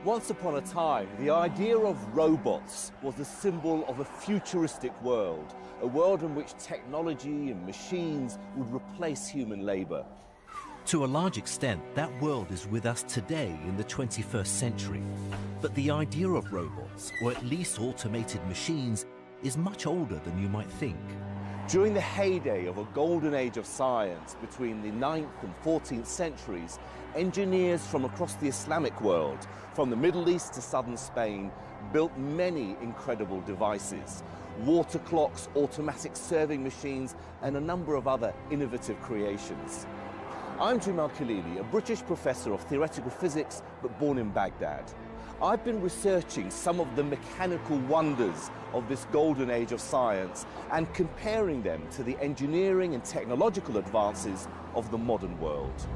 Once upon a time, the idea of robots was a symbol of a futuristic world, a world in which technology and machines would replace human labour. To a large extent, that world is with us today in the 21st century. But the idea of robots, or at least automated machines, is much older than you might think. During the heyday of a golden age of science between the 9th and 14th centuries, engineers from across the Islamic world, from the Middle East to southern Spain, built many incredible devices. Water clocks, automatic serving machines, and a number of other innovative creations. I'm Jamal Khalili, a British professor of theoretical physics, but born in Baghdad. I've been researching some of the mechanical wonders of this golden age of science and comparing them to the engineering and technological advances of the modern world.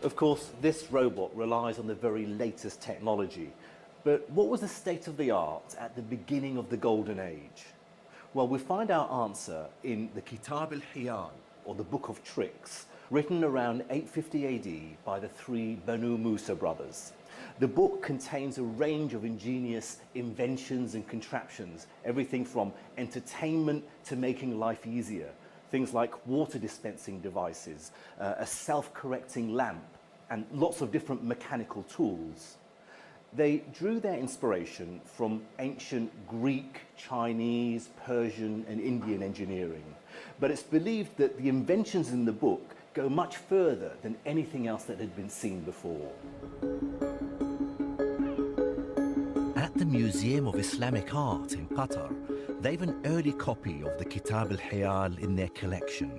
Of course, this robot relies on the very latest technology. But what was the state of the art at the beginning of the golden age? Well, we find our answer in the Kitab al-Hiyal, or the Book of Tricks, written around 850 AD by the three Banu Musa brothers. The book contains a range of ingenious inventions and contraptions, everything from entertainment to making life easier. Things like water dispensing devices, a self-correcting lamp, and lots of different mechanical tools. They drew their inspiration from ancient Greek, Chinese, Persian, and Indian engineering. But it's believed that the inventions in the book go much further than anything else that had been seen before. At the Museum of Islamic Art in Qatar, they've an early copy of the Kitab al-Hiyal in their collection.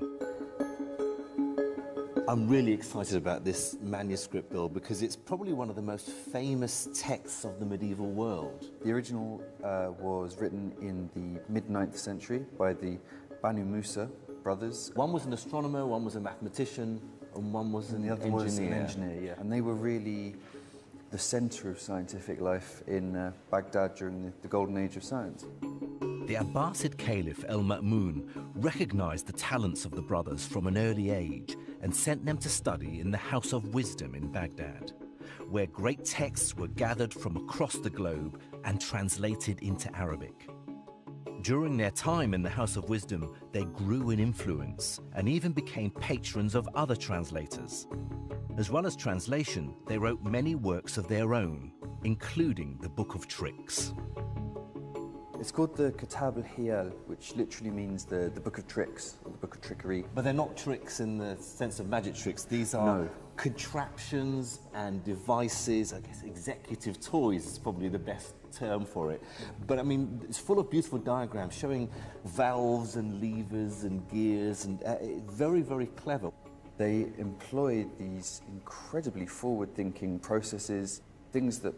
I'm really excited about this manuscript, Bill, because it's probably one of the most famous texts of the medieval world. The original was written in the mid-9th century by the Banu Musa brothers. One was an astronomer, one was a mathematician, and one was an engineer. Was an engineer, yeah. And they were really the centre of scientific life in Baghdad during the golden age of science. The Abbasid Caliph al-Ma'mun recognized the talents of the brothers from an early age and sent them to study in the House of Wisdom in Baghdad, where great texts were gathered from across the globe and translated into Arabic. During their time in the House of Wisdom, they grew in influence and even became patrons of other translators. As well as translation, they wrote many works of their own, including the Book of Tricks. It's called the Kitab al-Hiyal, which literally means the Book of Tricks, or the Book of Trickery. But they're not tricks in the sense of magic tricks. These are contraptions and devices. I guess executive toys is probably the best term for it. But I mean, it's full of beautiful diagrams showing valves and levers and gears, and very, very clever. They employed these incredibly forward-thinking processes, things that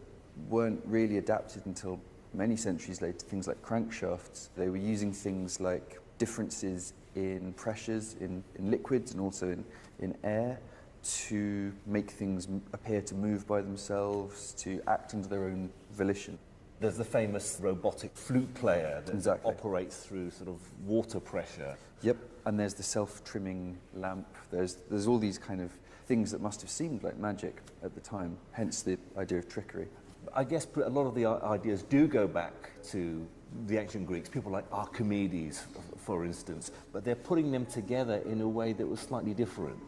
weren't really adapted until many centuries later, things like crankshafts. They were using things like differences in pressures in liquids and also in air to make things appear to move by themselves, to act under their own volition. There's the famous robotic flute player that operates through sort of water pressure. Yep, and there's the self-trimming lamp. There's all these kind of things that must have seemed like magic at the time, hence the idea of trickery. I guess a lot of the ideas do go back to the ancient Greeks, people like Archimedes, for instance, but they're putting them together in a way that was slightly different.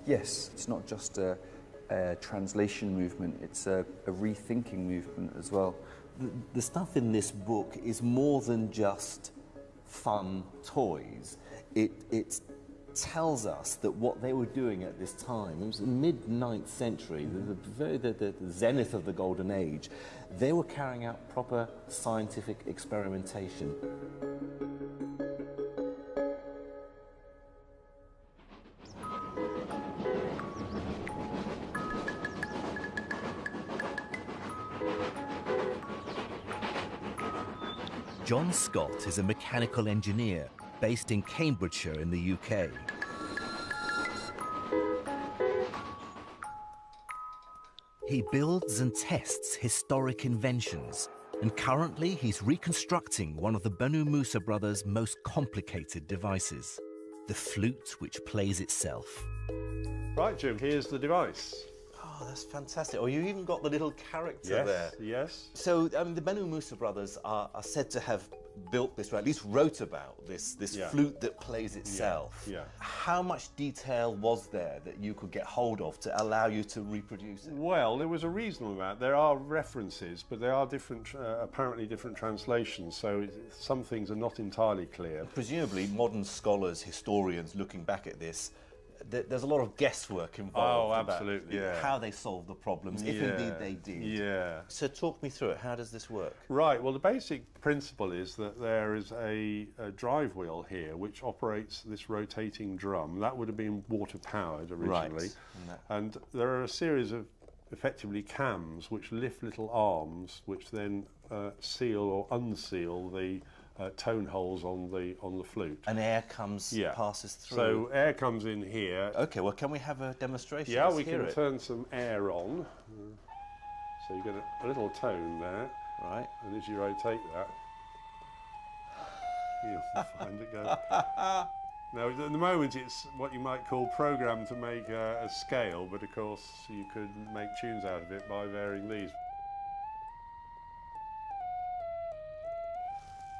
Yes, it's not just a translation movement, it's a rethinking movement as well. The stuff in this book is more than just fun toys. It tells us that what they were doing at this time, it was the mid-9th century, the zenith of the golden age, they were carrying out proper scientific experimentation. John Scott is a mechanical engineer based in Cambridgeshire in the UK. He builds and tests historic inventions, and currently he's reconstructing one of the Banu Musa brothers' most complicated devices, the flute which plays itself. Right, Jim, here's the device. Oh, that's fantastic. Oh, you even got the little character Yes, there. yes. So, the Banu Musa brothers are said to have built this, or at least wrote about this Yeah. flute that plays itself. Yeah. How much detail was there that you could get hold of to allow you to reproduce it? Well, there was a reasonable amount. There are references, but there are different, apparently different translations, so some things are not entirely clear. Presumably, modern scholars, historians looking back at this, there's a lot of guesswork involved. Oh, absolutely, about yeah. how they solved the problems, if indeed they did. Yeah. So talk me through it. How does this work? Right, well, the basic principle is that there is a drive wheel here which operates this rotating drum. That would have been water-powered originally. Right. And there are a series of, effectively, cams which lift little arms which then seal or unseal the tone holes on the flute. And air comes, passes through. So air comes in here. Okay, well, can we have a demonstration? Yeah, Let's we hear can it. turn some air on. So you get a little tone there. Right. And as you rotate that, you'll find it go. Now, at the moment, it's what you might call programmed to make a scale, but of course, you could make tunes out of it by varying these.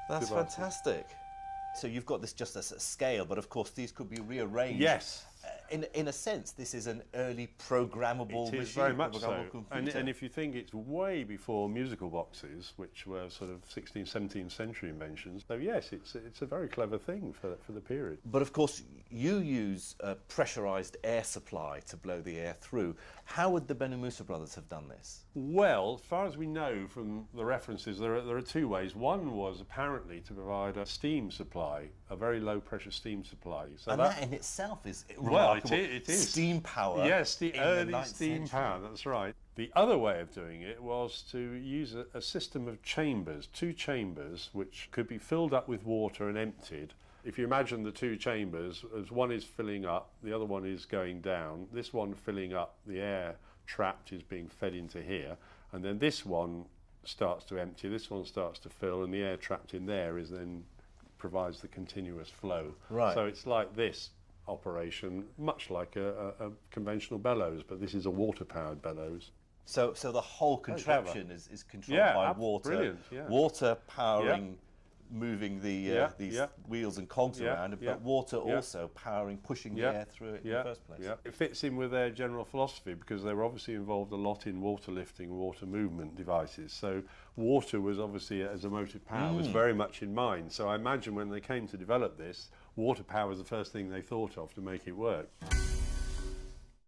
That's Devices. fantastic. So you've got this just as a scale, but of course these could be rearranged. Yes. In a sense, this is an early programmable It is machine, very much so. programmable computer. And if you think it's way before musical boxes, which were sort of 16th, 17th century inventions, so yes, it's a very clever thing for the period. But of course, you use a pressurised air supply to blow the air through. How would the Banu Musa brothers have done this? Well, as far as we know from the references, there are two ways. One was apparently to provide a steam supply, a very low pressure steam supply. So And that in itself is well, remarkable. it is. Steam power. Yes, the in early 9th steam century. power, that's right. The other way of doing it was to use a system of chambers, two chambers, which could be filled up with water and emptied. If you imagine the two chambers, as one is filling up, the other one is going down. This one filling up, the air trapped is being fed into here, and then this one starts to empty, this one starts to fill, and the air trapped in there is then provides the continuous flow. Right. So it's like this operation, much like a conventional bellows, but this is a water-powered bellows. So the whole contraption is controlled Yeah, by water. brilliant, yeah. Water powering, moving the these wheels and cogs around, but water also powering, pushing the air through it in the first place. Yeah, it fits in with their general philosophy because they were obviously involved a lot in water lifting, water movement devices. So water was obviously, as a motive power, was very much in mind. So I imagine when they came to develop this, water power was the first thing they thought of to make it work.